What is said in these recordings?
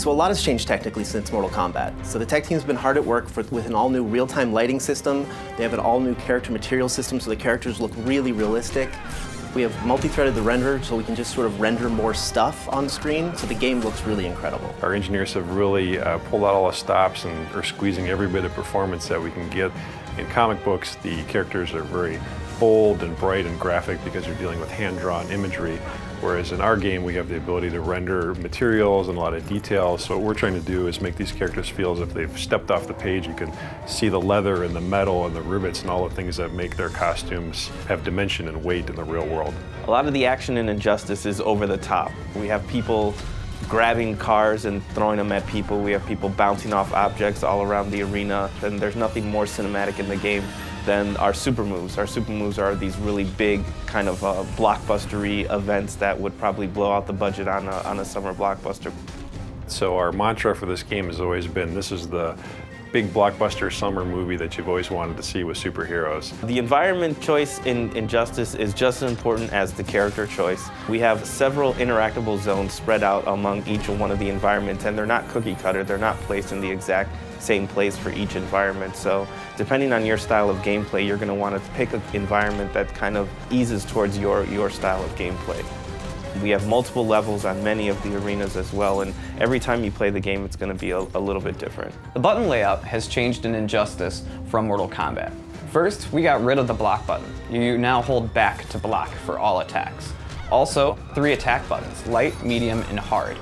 So a lot has changed technically since Mortal Kombat. So the tech team's been hard at work with an all-new real-time lighting system. They have an all-new character material system, so the characters look really realistic. We have multi-threaded the renderer, so we can just sort of render more stuff on screen, so the game looks really incredible. Our engineers have really pulled out all the stops and are squeezing every bit of performance that we can get. In comic books, the characters are very bold and bright and graphic because you're dealing with hand-drawn imagery, whereas in our game we have the ability to render materials and a lot of details. So what we're trying to do is make these characters feel as if they've stepped off the page. You can see the leather and the metal and the rivets and all the things that make their costumes have dimension and weight in the real world. A lot of the action in Injustice is over the top. We have people grabbing cars and throwing them at people. We have people bouncing off objects all around the arena. And there's nothing more cinematic in the game than our super moves. Our super moves are these really big kind of blockbustery events that would probably blow out the budget on a summer blockbuster. So our mantra for this game has always been, this is the big blockbuster summer movie that you've always wanted to see with superheroes. The environment choice in Injustice is just as important as the character choice. We have several interactable zones spread out among each one of the environments, and they're not cookie cutter, they're not placed in the exact same place for each environment. So depending on your style of gameplay, you're going to want to pick an environment that kind of eases towards your style of gameplay. We have multiple levels on many of the arenas as well, and every time you play the game, it's going to be a little bit different. The button layout has changed in Injustice from Mortal Kombat. First, we got rid of the block button. You now hold back to block for all attacks. Also, 3 attack buttons, light, medium, and hard.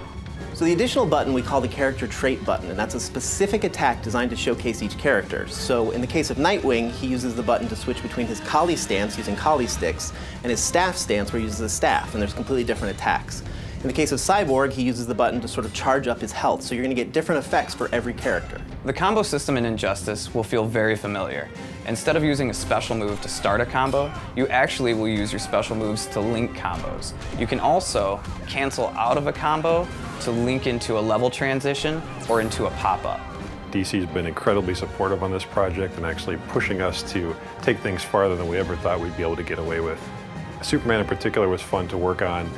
So the additional button we call the character trait button, and that's a specific attack designed to showcase each character. So in the case of Nightwing, he uses the button to switch between his collie stance using collie sticks and his staff stance where he uses a staff, and there's completely different attacks. In the case of Cyborg, he uses the button to sort of charge up his health, so you're going to get different effects for every character. The combo system in Injustice will feel very familiar. Instead of using a special move to start a combo, you actually will use your special moves to link combos. You can also cancel out of a combo to link into a level transition or into a pop-up. DC's been incredibly supportive on this project and actually pushing us to take things farther than we ever thought we'd be able to get away with. Superman in particular was fun to work on.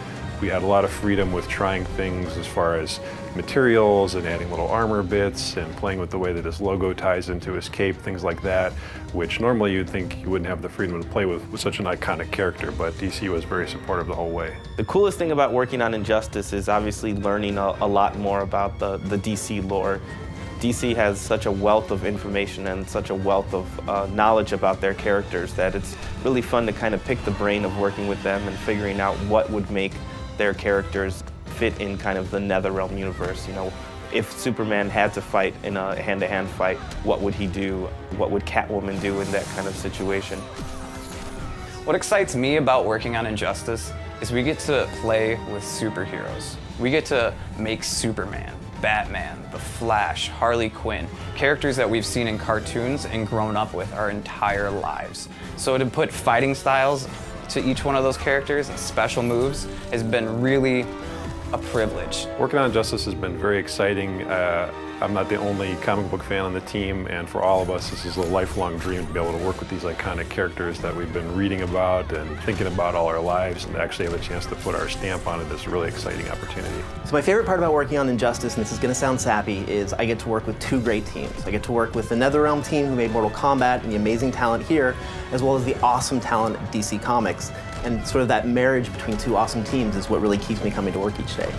We had a lot of freedom with trying things as far as materials and adding little armor bits and playing with the way that his logo ties into his cape, things like that, which normally you'd think you wouldn't have the freedom to play with such an iconic character, but DC was very supportive the whole way. The coolest thing about working on Injustice is obviously learning a lot more about the DC lore. DC has such a wealth of information and such a wealth of knowledge about their characters that it's really fun to kind of pick the brain of working with them and figuring out what would make their characters fit in kind of the NetherRealm universe. You know, if Superman had to fight in a hand-to-hand fight, what would he do? What would Catwoman do in that kind of situation? What excites me about working on Injustice is we get to play with superheroes. We get to make Superman, Batman, The Flash, Harley Quinn, characters that we've seen in cartoons and grown up with our entire lives. So to put fighting styles to each one of those characters and special moves has been really a privilege. Working on Injustice has been very exciting. I'm not the only comic book fan on the team, and for all of us, this is a lifelong dream to be able to work with these iconic characters that we've been reading about and thinking about all our lives, and to actually have a chance to put our stamp on it is a really exciting opportunity. So my favorite part about working on Injustice, and this is going to sound sappy, is I get to work with 2 great teams. I get to work with the NetherRealm team who made Mortal Kombat and the amazing talent here, as well as the awesome talent at DC Comics. And sort of that marriage between 2 awesome teams is what really keeps me coming to work each day.